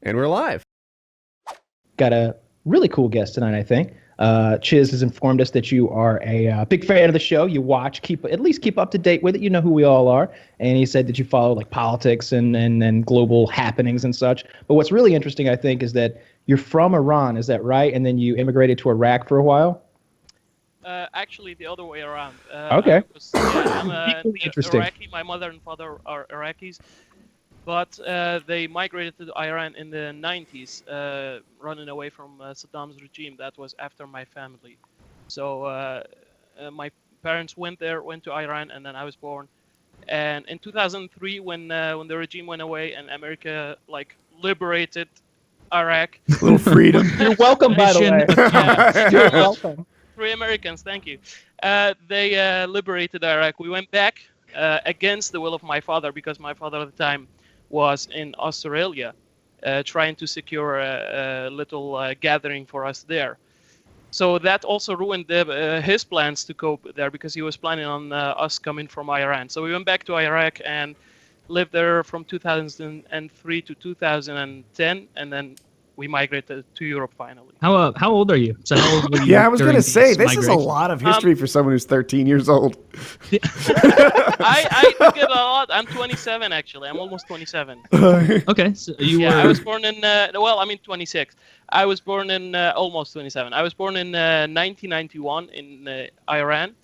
And we're live. Got a really cool guest tonight, I think. Chiz has informed us that you are a big fan of the show. You watch, at least keep up to date with it. You know who we all are. And he said that you follow like politics and global happenings and such. But what's really interesting, I think, is that you're from Iran. Is that right? And then you immigrated to Iraq for a while? Actually, the other way around. Okay. I'm interesting. Iraqi. My mother and father are Iraqis. But they migrated to Iran in the 90s, running away from Saddam's regime. That was after my family. So my parents went to Iran, and then I was born. And in 2003, when the regime went away and America liberated Iraq. A little freedom. You're welcome, by the way. Yeah. You're welcome. 3 Americans, thank you. They liberated Iraq. We went back against the will of my father, because my father at the time was in Australia trying to secure a little gathering for us there. So that also ruined his plans to go there, because he was planning on us coming from Iran. So we went back to Iraq and lived there from 2003 to 2010, and then we migrated to Europe finally. How old are you? So how old were you? Yeah, I was going to say, this is a migration? lot of history for someone who's 13 years old. I do get a lot. I'm 27, actually. I'm almost 27. Okay, so you were... I was born in, 26. I was born in almost 27. I was born in 1991 in Iran.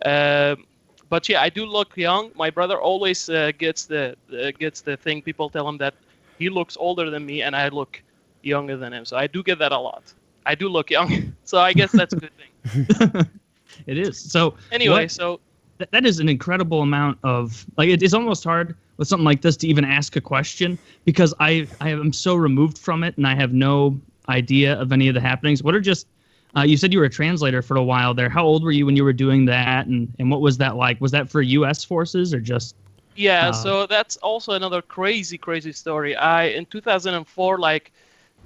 But yeah, I do look young. My brother always gets the thing. People tell him that he looks older than me, and I look younger than him. So I do get that a lot. I do look young. So I guess that's a good thing. It is. So anyway, that is an incredible amount of, it's almost hard with something like this to even ask a question, because I am so removed from it and I have no idea of any of the happenings. What are just, you said you were a translator for a while there. How old were you when you were doing that, and what was that like? Was that for U.S. forces or just... Yeah, so that's also another crazy story. In 2004,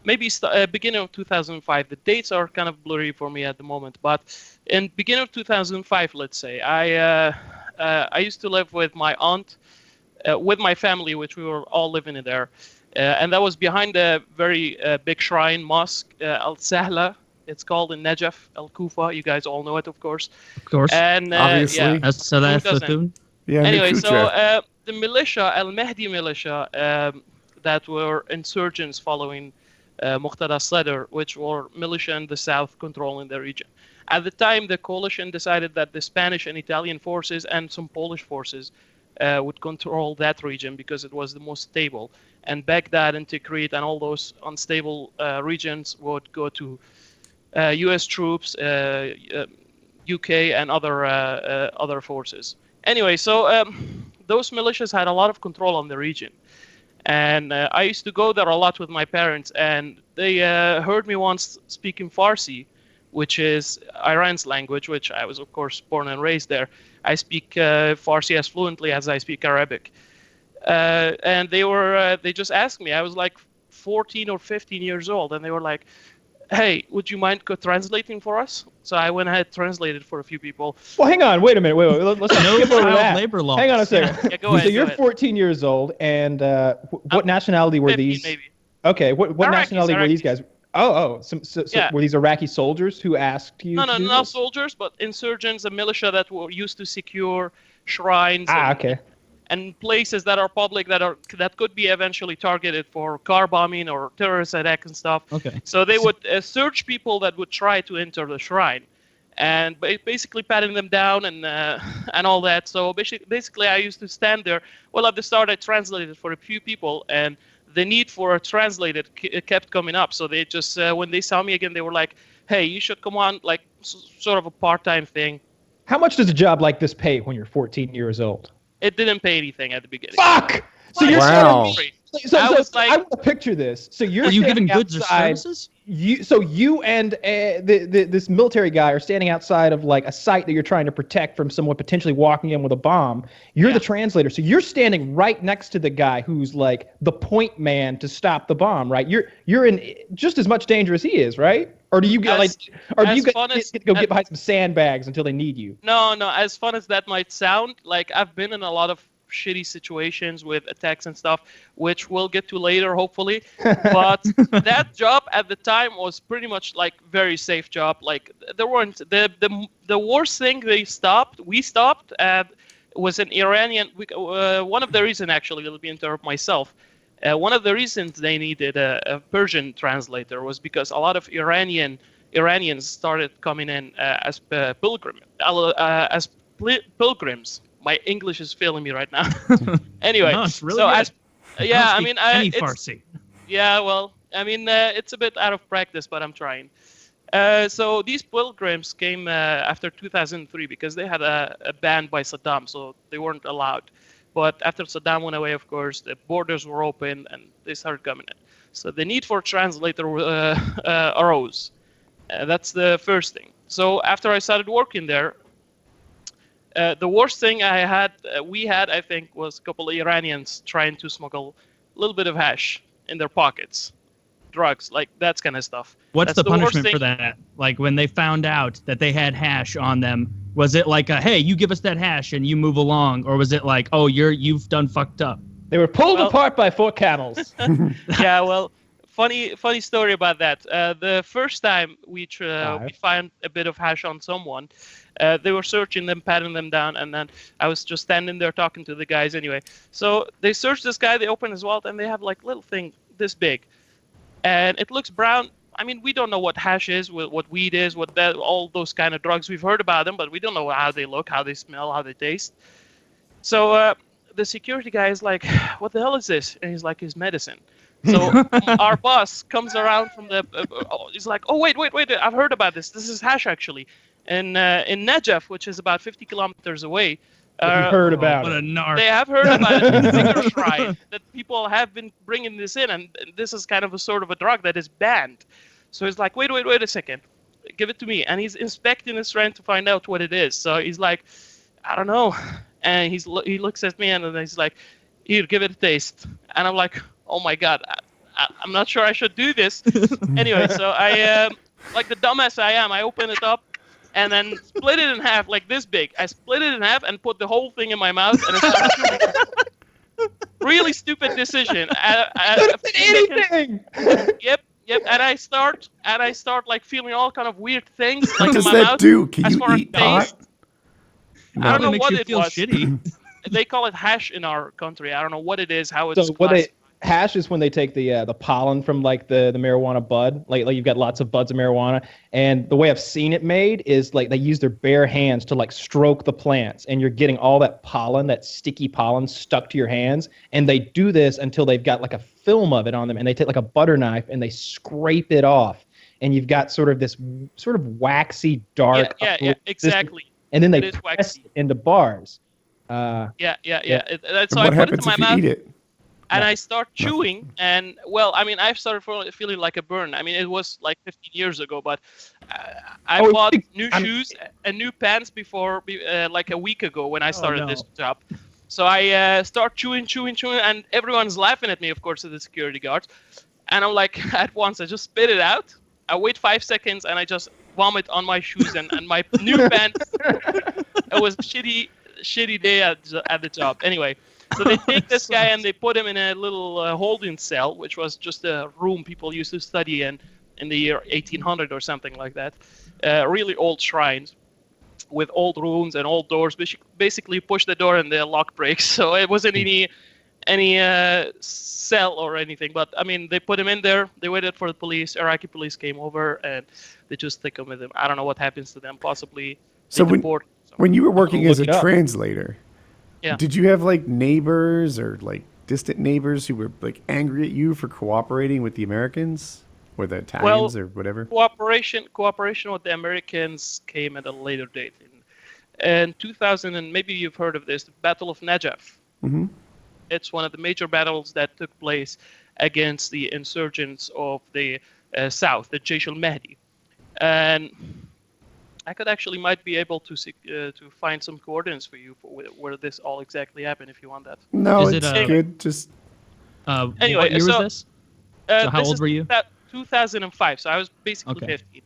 maybe beginning of 2005. The dates are kind of blurry for me at the moment, but in beginning of 2005, let's say, I used to live with my aunt, with my family, which we were all living in there, and that was behind a very big shrine mosque, Al Sahla. It's called in Najaf, Al Kufa. You guys all know it, of course. Of course. And obviously. yeah, That's the thing. Yeah, anyway, so the militia, Al Mahdi militia, that were insurgents following Muqtada Sadr, which were militia in the south controlling the region. At the time, the coalition decided that the Spanish and Italian forces and some Polish forces would control that region because it was the most stable. And Baghdad and Tikrit and all those unstable regions would go to U.S. troops, UK, and other forces. Anyway, so those militias had a lot of control on the region. And I used to go there a lot with my parents, and they heard me once speaking Farsi, which is Iran's language, which I was, of course, born and raised there. I speak Farsi as fluently as I speak Arabic. And they just asked me. I was like 14 or 15 years old, and they were like, hey, would you mind translating for us? So I went ahead and translated for a few people. Well, hang on. Wait a minute. Wait. Let's No skip over child that. labor laws. Hang on a second. Yeah, go ahead. So you're 14 years old, and what nationality were 15 these? maybe. Okay, what Iraqis, nationality were these guys? So Yeah. were these Iraqi soldiers who asked you? No, to do not this? soldiers, but insurgents, a militia that were used to secure shrines Okay. and places that are public that could be eventually targeted for car bombing or terrorist attack and stuff. Okay. So they would search people that would try to enter the shrine, and basically patting them down and all that. So basically, I used to stand there. Well, at the start, I translated for a few people, and the need for a translator kept coming up. So they just when they saw me again, they were like, "Hey, you should come on, like sort of a part-time thing." How much does a job like this pay when you're 14 years old? It didn't pay anything at the beginning. Fuck! So you're Wow. I was like- I want to picture this. So you're Are you giving standing goods or outside- services? You and this military guy are standing outside of like a site that you're trying to protect from someone potentially walking in with a bomb. You're the translator, so you're standing right next to the guy who's like the point man to stop the bomb, right? You're in just as much danger as he is, right? Or do you get go get behind some sandbags until they need you? No. As fun as that might sound, like I've been in a lot of shitty situations with attacks and stuff, which we'll get to later, hopefully. But that job at the time was pretty much like very safe job. Like there weren't the worst thing we stopped was an Iranian. One of the reasons, actually, let me interrupt myself. One of the reasons they needed a Persian translator was because a lot of Iranians started coming in as pilgrims. My English is failing me right now. Anyway, No, it's really so good. yeah, I Don't mean, speak any it's, Farsi. yeah, well, I mean, it's a bit out of practice, but I'm trying. So these pilgrims came after 2003 because they had a ban by Saddam, so they weren't allowed. But after Saddam went away, of course, the borders were open and they started coming in. So the need for a translator arose. That's the first thing. So after I started working there, the worst thing we had, I think, was a couple of Iranians trying to smuggle a little bit of hash in their pockets, drugs, like that kind of stuff. What's That's the worst punishment thing. for that? Like when they found out that they had hash on them, was it like hey, you give us that hash and you move along, or was it like, oh, you've done fucked up? They were pulled apart by 4 camels. Yeah, well, funny story about that. The first time we found a bit of hash on someone, they were searching them, patting them down, and then I was just standing there talking to the guys anyway. So they searched this guy, they open his wallet, and they have like little thing this big, and it looks brown. I mean, we don't know what hash is, what weed is, all those kind of drugs. We've heard about them, but we don't know how they look, how they smell, how they taste. So the security guy is like, "What the hell is this?" And he's like, "It's medicine." So our boss comes around from he's like, "Oh, wait, I've heard about this. This is hash, actually." And in Najaf, which is about 50 kilometers away, heard about what it. a narc. they have heard about it in Sigurd Shrine, that people have been bringing this in, and this is kind of a sort of a drug that is banned. So he's like, wait a second, give it to me. And he's inspecting this shrine to find out what it is. So he's like, I don't know. And he looks at me and then he's like, here, give it a taste. And I'm like, oh my God, I'm not sure I should do this. Anyway, so I, like the dumbass I am, I open it up and then split it in half, like this big. I split it in half and put the whole thing in my mouth. And it's really stupid decision. Anything! Yep. And I start like feeling all kind of weird things like What in does my that mouth. do? Can as you far as eat pot? taste. I don't know makes what you it feel was. shitty. They call it hash in our country. I don't know what it is, how it's So classified. hash is when they take the pollen from like the marijuana bud. Like you've got lots of buds of marijuana, and the way I've seen it made is like they use their bare hands to like stroke the plants, and you're getting all that pollen, that sticky pollen, stuck to your hands. And they do this until they've got like a film of it on them, and they take like a butter knife and they scrape it off, and you've got sort of this sort of waxy dark. Yeah, exactly. And then they It is press waxy. it into bars. Yeah. And So I what put it in happens my if you mouth. eat it? And I start chewing, and well, I mean, I started feeling like a burn. I mean, it was like 15 years ago, but I bought new shoes and new pants before, like a week ago when I started this job. So I start chewing, and everyone's laughing at me, of course, at the security guards. And I'm like, at once, I just spit it out. I wait 5 seconds, and I just vomit on my shoes and my new pants. It was a shitty day at the job. Anyway. So they take this guy and they put him in a little holding cell, which was just a room people used to study in the year 1800 or something like that. Really old shrines with old rooms and old doors. Basically, you push the door and the lock breaks. So it wasn't any cell or anything. But I mean, they put him in there. They waited for the police. Iraqi police came over and they just took him with them. I don't know what happens to them. Possibly. So when you were working as a Look it up. translator, Yeah. did you have like neighbors or like distant neighbors who were like angry at you for cooperating with the Americans or the Italians or whatever? Cooperation with the Americans came at a later date. In 2000, and maybe you've heard of this, the Battle of Najaf. Mm-hmm. It's one of the major battles that took place against the insurgents of the south, the Jaysh al-Mahdi. And I could actually might be able to find some coordinates for you for where this all exactly happened if you want that. No, Is it, it's good. Just Anyway, what year so, was this? So how old were you? 2005. So I was basically Okay. 15,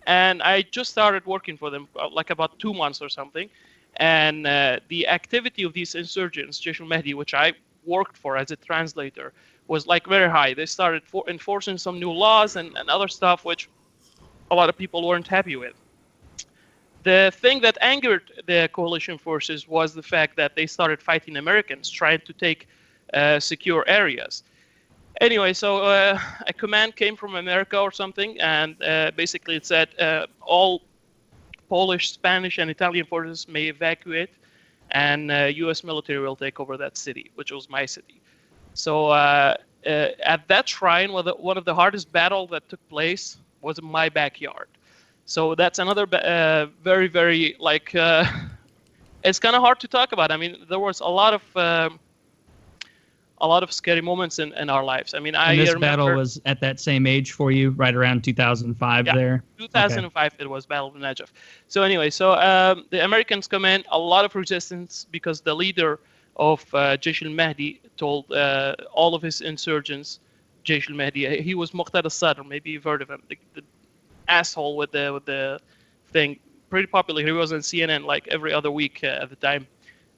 and I just started working for them like about 2 months or something. And the activity of these insurgents, Jaish al-Mahdi, which I worked for as a translator, was like very high. They started enforcing some new laws and other stuff, which a lot of people weren't happy with. The thing that angered the coalition forces was the fact that they started fighting Americans, trying to take secure areas. Anyway, so a command came from America or something, and basically it said all Polish, Spanish, and Italian forces may evacuate, and U.S. military will take over that city, which was my city. So at that shrine, one of the hardest battles that took place was in my backyard. So that's another very, very, like, it's kind of hard to talk about. I mean, there was a lot of scary moments in our lives. I mean, and this battle was at that same age for you, right around 2005 there? 2005, okay. It was Battle of Najaf. So anyway, so the Americans come in, a lot of resistance, because the leader of Jaish al-Mahdi told all of his insurgents, Jaish al-Mahdi, he was Muqtada al-Sadr, maybe you've heard of him, the asshole with the thing, pretty popular. He was on CNN like every other week at the time,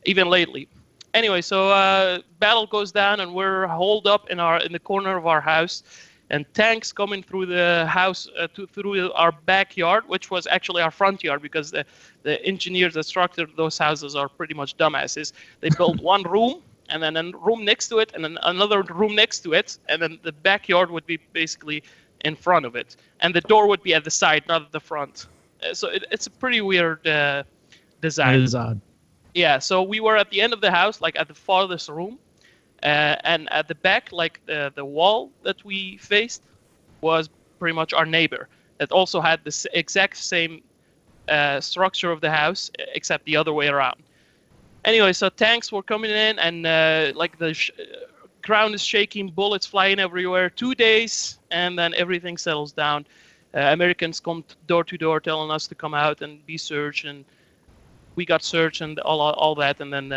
even lately. Anyway, so battle goes down, and we're holed up in the corner of our house, and tanks coming through the house through our backyard, which was actually our front yard, because the engineers that structured those houses are pretty much dumbasses. They built one room, and then a room next to it, and then another room next to it, and then the backyard would be basically in front of it, and the door would be at the side, not at the front. So it's a pretty weird design. It is odd. Yeah, so we were at the end of the house, like at the farthest room, and at the back, like the wall that we faced was pretty much our neighbor that also had the exact same structure of the house, except the other way around. Anyway, so tanks were coming in, and like the ground is shaking, bullets flying everywhere. 2 days, and then everything settles down. Americans come door to door telling us to come out and be searched, and we got searched and all that, and then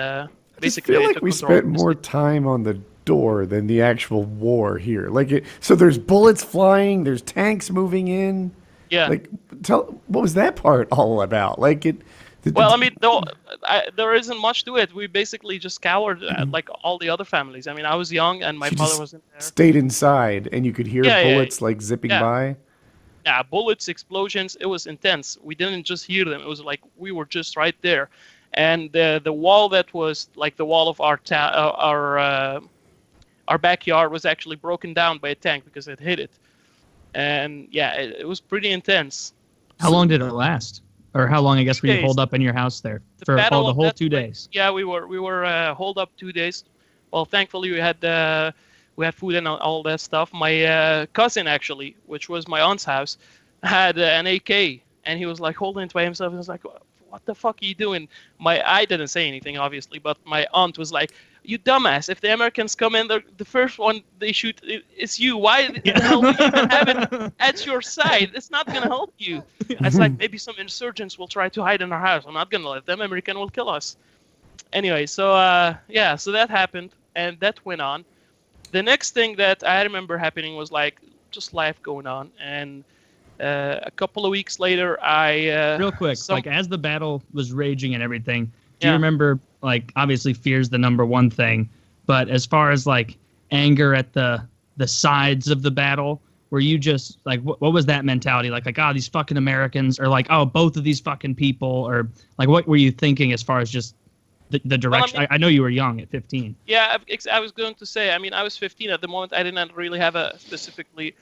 basically I feel like we spent more time on the door than the actual war here. Like, so there's bullets flying, there's tanks moving in. Yeah. Like, what was that part all about? Like it. Well, I mean, there isn't much to it. We basically just cowered like all the other families. I mean, I was young, and my mother was in there. Stayed inside, and you could hear bullets like zipping by. Yeah, bullets, explosions. It was intense. We didn't just hear them. It was like we were just right there, and the wall that was like the wall of our backyard was actually broken down by a tank because it hit it, and yeah, it was pretty intense. How long did it last? Or how long, I guess, were you holed up in your house there for the whole 2 days? Yeah, we were holed up 2 days. Well, thankfully we had food and all that stuff. My cousin, actually, which was my aunt's house, had an AK, and he was like holding it by himself. And I was like, "What the fuck are you doing?" I didn't say anything, obviously, but my aunt was like, "You dumbass! If the Americans come in, the first one they shoot is you. Why the hell do you even have it at your side? It's not gonna help you." I was like, "Maybe some insurgents will try to hide in our house. I'm not gonna let them. American will kill us." Anyway, so so that happened, and that went on. The next thing that I remember happening was like just life going on, and a couple of weeks later, real quick, like as the battle was raging and everything, do you remember, like, obviously fear's the number one thing, but as far as like anger at the sides of the battle, were you just like, what was that mentality? Like, these fucking Americans, or like, both of these fucking people, or like, what were you thinking as far as just the direction? Well, I know you were young at 15. Yeah, I was going to say, I mean, I was 15 at the moment. I didn't really have a specifically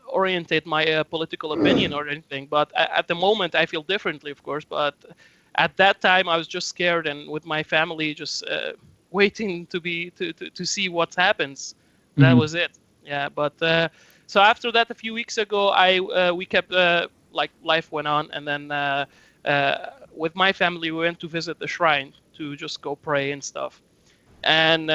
orientate my political opinion or anything, but at the moment I feel differently, of course, but at that time I was just scared, and with my family just waiting to see what happens. That was it. Yeah, but so after that, a few weeks ago, we kept like life went on, and then with my family we went to visit the shrine to just go pray and stuff. And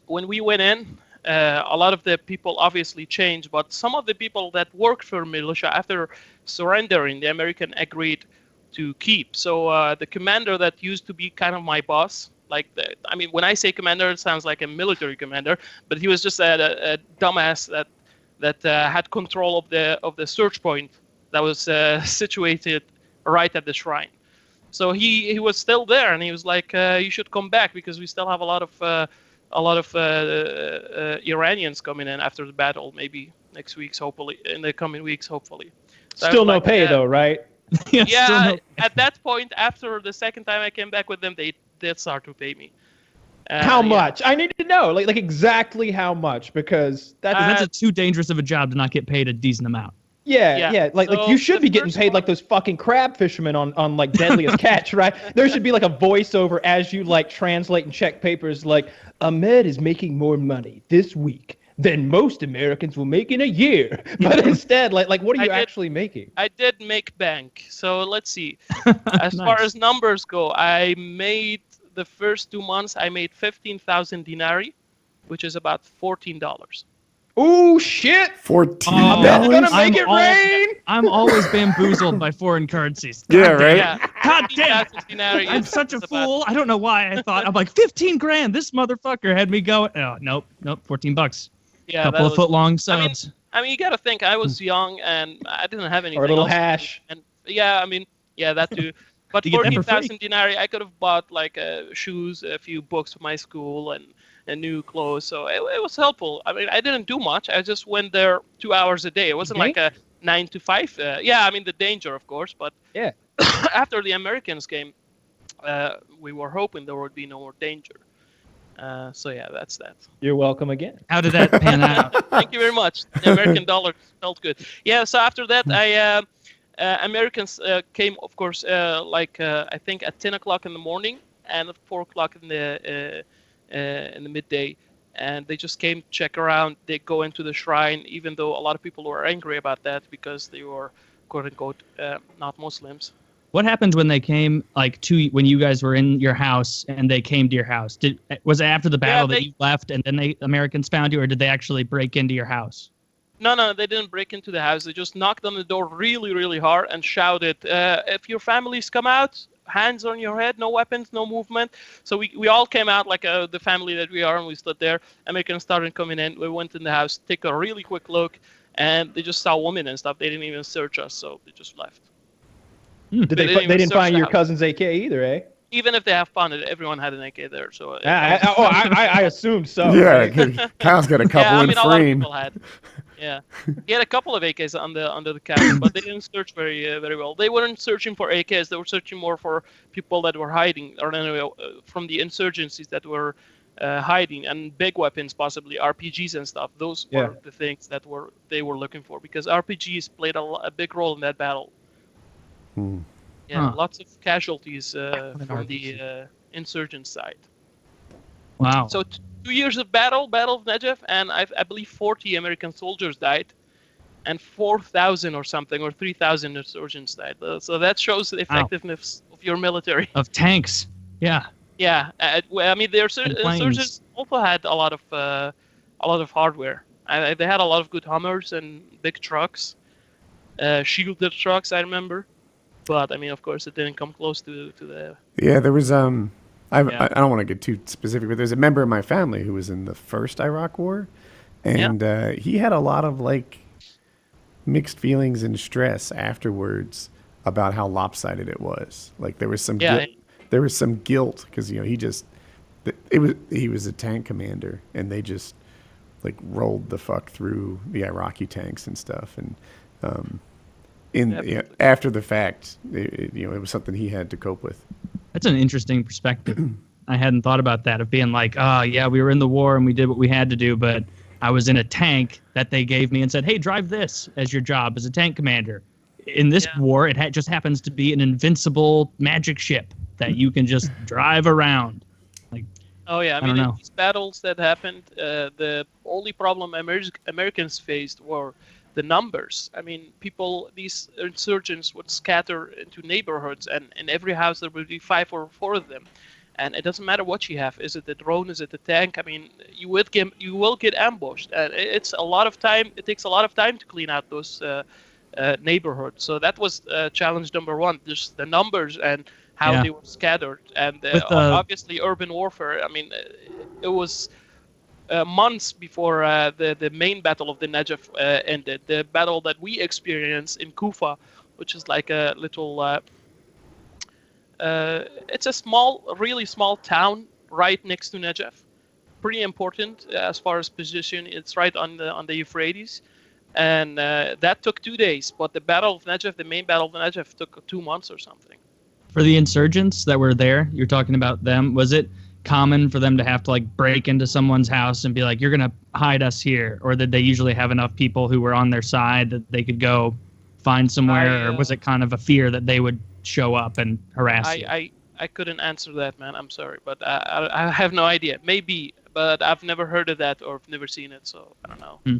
when we went in, a lot of the people obviously changed, but some of the people that worked for militia, after surrendering, the American agreed to keep. So the commander that used to be kind of my boss, like, I mean, when I say commander, it sounds like a military commander, but he was just a dumbass that had control of the search point that was situated right at the shrine. So he was still there, and he was like, "You should come back because we still have a lot of Iranians coming in after the battle. Maybe next week's, hopefully, in the coming weeks, hopefully." So Still no pay though, right? Yeah. Yeah, still no- at that point, after the second time I came back with them, they did start to pay me. How Yeah. much? I need to know, like exactly how much, because That's a too dangerous of a job to not get paid a decent amount. yeah. Like So you should the be getting first paid like one- those fucking crab fishermen on like Deadliest Catch, right? There should be like a voiceover as you like translate and check papers, like Ahmed is making more money this week than most Americans will make in a year. But instead, like what are I you did- actually making? I did make bank. So let's see. As Nice. far as numbers go, I made the first 2 months. I made 15,000 dinari, which is about $14. Oh shit! $14. Oh, That's gonna I'm make it all- rain. I'm always bamboozled by foreign currencies. Yeah, God damn. right? Yeah, God damn it. 15,000 dinari. I'm is- such a is about- fool. I don't know why I thought. I'm like, 15 grand. This motherfucker had me going. Oh, nope, 14 bucks. Yeah, Couple that of was- foot long subs. I mean, you got to think. I was young and I didn't have anything. Or a little else to do. hash. And yeah, I mean, yeah, that too. But You get that for 14,000 dinari, I could have bought like shoes, a few books for my school, and new clothes. So it was helpful. I mean, I didn't do much. I just went there 2 hours a day. It wasn't like a 9 to 5. Yeah, I mean the danger, of course. But Yeah. after the Americans came, we were hoping there would be no more danger. So yeah, that's that. You're welcome again. How did that pan out? Thank you very much. The American dollar felt good. Yeah. So after that, Americans came, of course, I think at 10 o'clock in the morning and at 4 o'clock in the midday, and they just came to check around. They go into the shrine, even though a lot of people were angry about that because they were, quote unquote, not Muslims. What happened when they came, like, to when you guys were in your house and they came to your house? Was it after the battle that you left and then the Americans found you, or did they actually break into your house? No, they didn't break into the house. They just knocked on the door really, really hard and shouted, if your families come out, hands on your head, no weapons, no movement. So we all came out like the family that we are, and we stood there. Americans started coming in. We went in the house, take a really quick look, and they just saw women and stuff. They didn't even search us, so they just left. Did They they? didn't even They didn't search find the your house. cousin's AK either, eh? Even if they have found it, everyone had an AK there. So I assumed so. Yeah, right? Kyle's got a couple yeah, I in mean, a lot of frame. people had. Yeah, he had a couple of AKs under the cabin, but they didn't search very well. They weren't searching for AKs; they were searching more for people that were hiding, or anyway, from the insurgencies that were hiding, and big weapons, possibly RPGs and stuff. Those were the things that they were looking for, because RPGs played a big role in that battle. Yeah, Huh. lots of casualties from the insurgent side. Wow. So 2 years of Battle of Najaf, and I believe 40 American soldiers died, and 4,000 or something, or 3,000 insurgents died. So that shows the effectiveness of your military. Of tanks. Yeah. Yeah, well, I mean, the insurgents also had a lot of hardware. They had a lot of good Hummers and big trucks, shielded trucks, I remember. But I mean, of course, it didn't come close to the. Yeah, there was I don't want to get too specific, but there's a member of my family who was in the first Iraq War, and he had a lot of like mixed feelings and stress afterwards about how lopsided it was. Like there was some guilt because he was a tank commander, and they just like rolled the fuck through the Iraqi tanks and stuff, and after the fact, it was something he had to cope with. That's an interesting perspective. I hadn't thought about that, of being like, oh, yeah, we were in the war and we did what we had to do, but I was in a tank that they gave me and said, hey, drive this as your job as a tank commander. In this war, it just happens to be an invincible magic ship that you can just drive around. Like, oh, yeah. I don't mean, know. in these battles that happened, the only problem Americans faced were the numbers. I mean, these insurgents would scatter into neighborhoods, and in every house there would be 5 or 4 of them. And it doesn't matter what you have. Is it the drone? Is it the tank? I mean, you will get ambushed. And it's a lot of time. It takes a lot of time to clean out those neighborhoods. So that was challenge number 1, just the numbers and how they were scattered. And obviously urban warfare. I mean, it was months before the main battle of the Najaf ended. The battle that we experienced in Kufa, which is like a little It's a really small town right next to Najaf. Pretty important as far as position. It's right on the Euphrates, and that took 2 days. But the Battle of Najaf, the main Battle of Najaf, took 2 months or something. For the insurgents that were there, you're talking about them. Was it common for them to have to like break into someone's house and be like, "You're gonna hide us here," or did they usually have enough people who were on their side that they could go find somewhere, or was it kind of a fear that they would show up and harass you? I couldn't answer that, man. I'm sorry, but I have no idea. Maybe, but I've never heard of that or never seen it, so I don't know.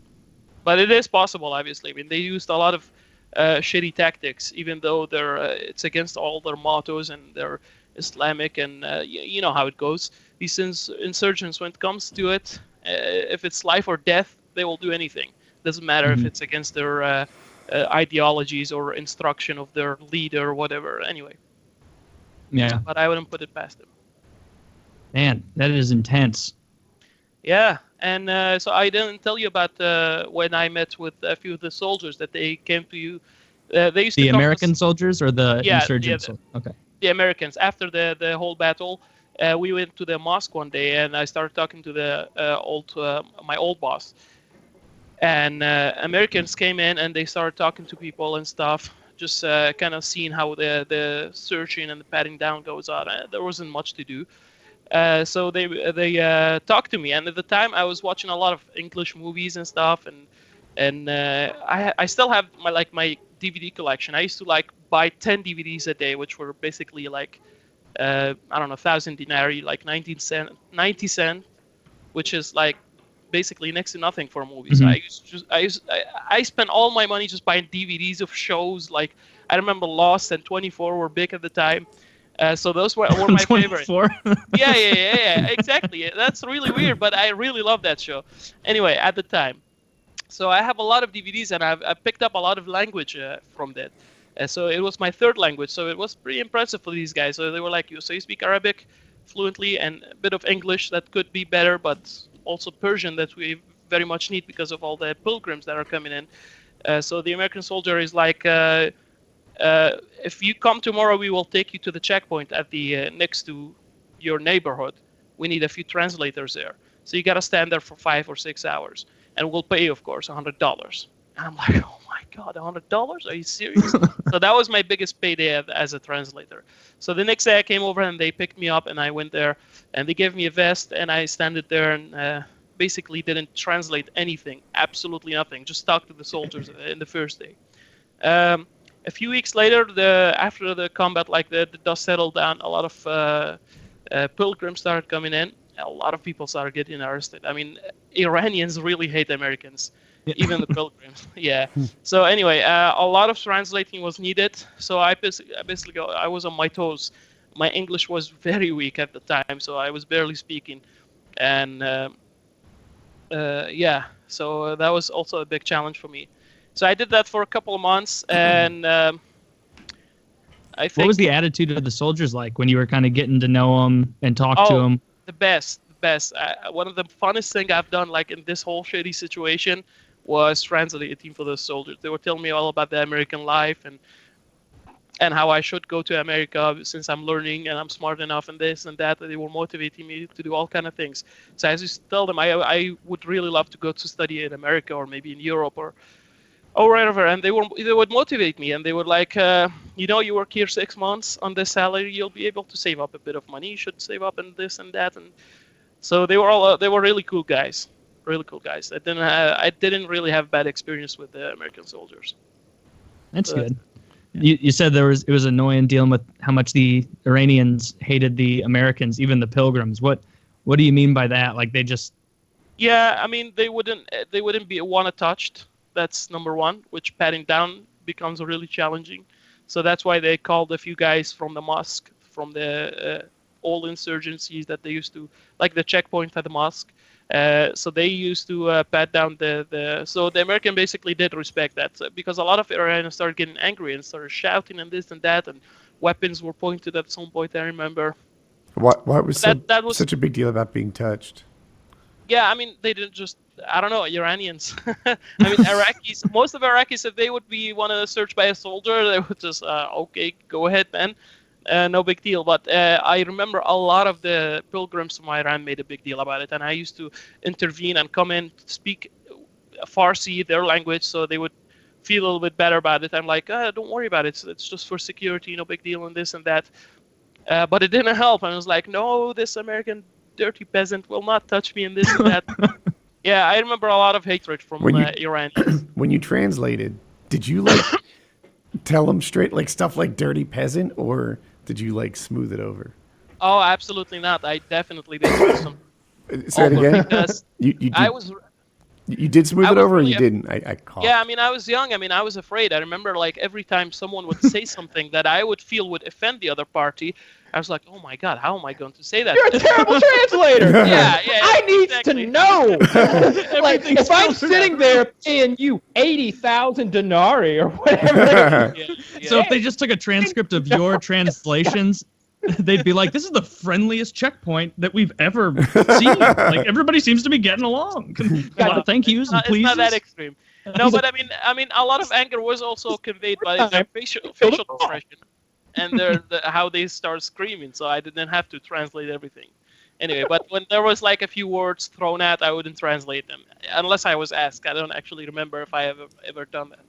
But it is possible, obviously. I mean, they used a lot of shitty tactics, even though it's against all their mottos and they're Islamic, and you know how it goes. These insurgents, when it comes to it, if it's life or death, they will do anything. Doesn't matter if it's against their ideologies or instruction of their leader or whatever. Anyway. Yeah. But I wouldn't put it past them. Man, that is intense. Yeah, and so I didn't tell you about when I met with a few of the soldiers that they came to you. They used the to American soldiers or the insurgents? Okay. The Americans. After the whole battle, we went to the mosque one day, and I started talking to the my old boss. And Americans came in, and they started talking to people and stuff, just kind of seeing how the searching and the patting down goes on. There wasn't much to do. So they talked to me, and at the time I was watching a lot of English movies and stuff, and I still have my DVD collection. I used to buy 10 DVDs a day, which were basically I don't know, 1,000 dinari, like 90 cent, which is like basically next to nothing for movies. I spent all my money just buying DVDs of shows. Like I remember Lost and 24 were big at the time. So those were my favorites. Yeah, exactly. That's really weird, but I really love that show. Anyway, at the time. So I have a lot of DVDs, and I picked up a lot of language from that. So it was my third language, so it was pretty impressive for these guys. So they were like, so you speak Arabic fluently and a bit of English, that could be better, but also Persian that we very much need because of all the pilgrims that are coming in. So the American soldier is like, if you come tomorrow, we will take you to the checkpoint at the next to your neighborhood. We need a few translators there. So you got to stand there for 5 or 6 hours. And we'll pay you, of course, $100. And I'm like, oh my God, $100? Are you serious? So that was my biggest payday as a translator. So the next day I came over and they picked me up and I went there and they gave me a vest and I standed there and basically didn't translate anything, absolutely nothing. Just talked to the soldiers in the first day. A few weeks later, after the combat, the dust settled down, a lot of pilgrims started coming in. A lot of people started getting arrested. I mean, Iranians really hate Americans, even the pilgrims. Yeah. So anyway, a lot of translating was needed. So I basically I was on my toes. My English was very weak at the time, so I was barely speaking. And yeah, so that was also a big challenge for me. So I did that for a couple of months, and I think. What was the attitude of the soldiers like when you were kind of getting to know them and talk to them? The best. One of the funnest thing I've done, in this whole shitty situation, was translating for the soldiers. They were telling me all about the American life and how I should go to America since I'm learning and I'm smart enough and this and that. They were motivating me to do all kind of things. So I just tell them I would really love to go to study in America or maybe in Europe or wherever. And they would motivate me and they would you work here 6 months on this salary, you'll be able to save up a bit of money. You should save up in this and that. And so they were really cool guys. Really cool guys. I didn't really have bad experience with the American soldiers. That's good. You said it was annoying dealing with how much the Iranians hated the Americans, even the pilgrims. What do you mean by that? Like they just? Yeah, I mean they wouldn't be wanna touched. That's number one, which patting down becomes really challenging. So that's why they called a few guys from the mosque, from the old insurgencies that they used to, like the checkpoint at the mosque. So they used to pat down so the American basically did respect that because a lot of Iranians started getting angry and started shouting and this and that, and weapons were pointed at some point, I remember. What was that was such a big deal about being touched? Yeah, I mean, they didn't just, I don't know, Iranians. I mean, Iraqis, most of Iraqis, if they would want to search by a soldier, they would just, okay, go ahead, man. no big deal. But I remember a lot of the pilgrims from Iran made a big deal about it, and I used to intervene and come in, speak Farsi, their language, so they would feel a little bit better about it. I'm like, don't worry about it. It's just for security, no big deal, and this and that. But it didn't help. I was like, no, this American dirty peasant will not touch me and this and that. Yeah, I remember a lot of hatred from Iran. When you translated, did you like tell them straight, like stuff like dirty peasant, or did you like smooth it over? Oh, absolutely not. I definitely did some. Say it again. Because you did, I was. You did smooth it over, or you didn't? I caught. Yeah, I mean, I was young. I mean, I was afraid. I remember, like, every time someone would say something that I would feel would offend the other party, I was like, oh my God, how am I going to say that? You're a terrible translator. Yeah. I need to know. Like, if I'm sitting there paying you 80,000 denarii or whatever. So if they just took a transcript of your translations, they'd be like, this is the friendliest checkpoint that we've ever seen. Like, everybody seems to be getting along. A lot of thank yous and pleases. It's not that extreme. No, but I mean, a lot of anger was also conveyed by their facial expression and how they start screaming. So I didn't have to translate everything. Anyway, but when there was like a few words thrown at, I wouldn't translate them unless I was asked. I don't actually remember if I ever done that.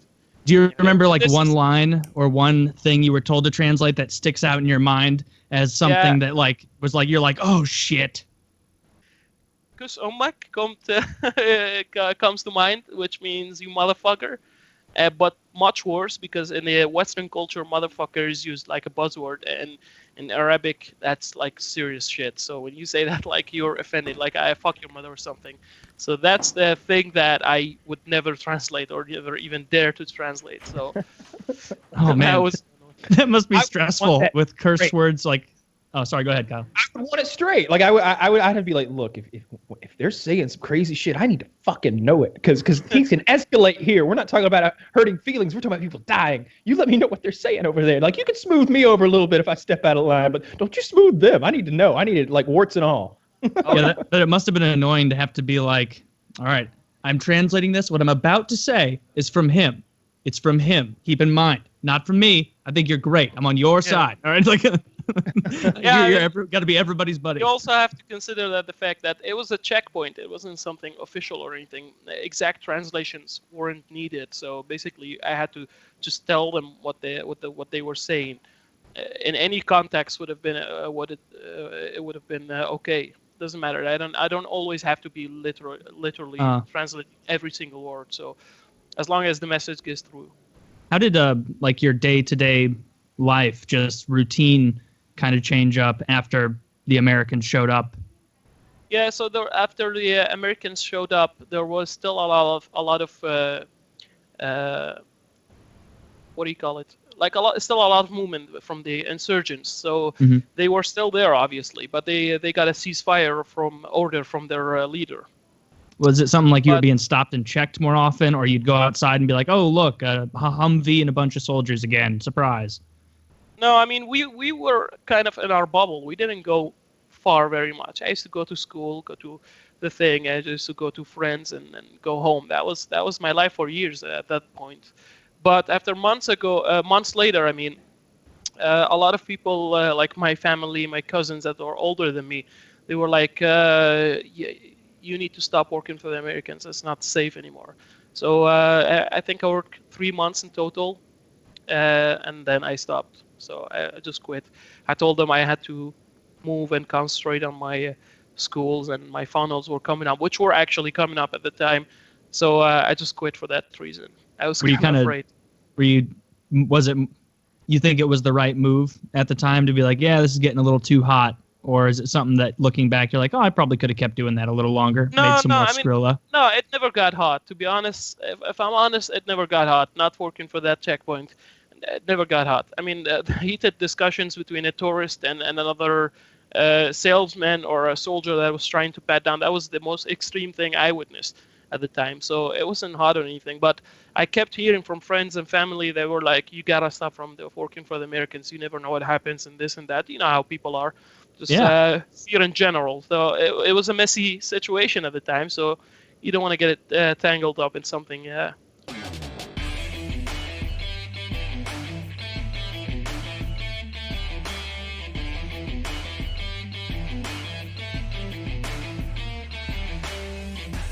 Do you remember like one line or one thing you were told to translate that sticks out in your mind as something that like was like you're like, oh shit? Kus omak comes to mind, which means you motherfucker. But much worse, because in the Western culture, motherfucker is used like a buzzword, and in Arabic, that's like serious shit. So when you say that, like you're offended, like I fuck your mother or something. So that's the thing that I would never translate or never even dare to translate. So, oh man, that must be stressful with curse words like. Oh, sorry. Go ahead, Kyle. I want it straight. Like I'd have to be like, look, if they're saying some crazy shit, I need to fucking know it, because things can escalate here. We're not talking about hurting feelings. We're talking about people dying. You let me know what they're saying over there. Like, you can smooth me over a little bit if I step out of line, but don't you smooth them. I need to know. I need it like warts and all. Yeah, but it must have been annoying to have to be like, all right, I'm translating this. What I'm about to say is from him. It's from him. Keep in mind, not from me. I think you're great. I'm on your side. All right, like. You're got to be everybody's buddy. You also have to consider that the fact that it was a checkpoint. It wasn't something official or anything. Exact translations weren't needed. So basically, I had to just tell them what they were saying. In any context would have been it would have been okay. Doesn't matter. I don't always have to be literally translating every single word. So as long as the message gets through. How did like your day-to-day life, just routine, kind of change up after the Americans showed up? Yeah, so after the Americans showed up, there was still a lot of what do you call it? Like still a lot of movement from the insurgents. So they were still there, obviously, but they got a ceasefire order from their leader. Was it something like you were being stopped and checked more often, or you'd go outside and be like, oh, look, a Humvee and a bunch of soldiers again, surprise? No, I mean, we were kind of in our bubble. We didn't go far very much. I used to go to school, go to the thing. I used to go to friends and go home. That was my life for years at that point. But after months later, I mean, a lot of people, like my family, my cousins that were older than me, they were like, you need to stop working for the Americans. It's not safe anymore. So I think I worked 3 months in total, and then I stopped. So I just quit. I told them I had to move and concentrate on my schools, and my finals were coming up, which were actually coming up at the time. So I just quit for that reason. I was kind of afraid. You think it was the right move at the time to be like, yeah, this is getting a little too hot? Or is it something that, looking back, you're like, oh, I probably could have kept doing that a little longer, made some more Skrilla? No, it never got hot. To be honest, if I'm honest, it never got hot. Not working for that checkpoint, it never got hot. I mean, the heated discussions between a tourist and another salesman or a soldier that was trying to pat down, that was the most extreme thing I witnessed at the time. So it wasn't hot or anything. But I kept hearing from friends and family, they were like, you got to stop from working for the Americans. You never know what happens and this and that. You know how people are. Just fear in general. So it was a messy situation at the time. So you don't want to get it tangled up in something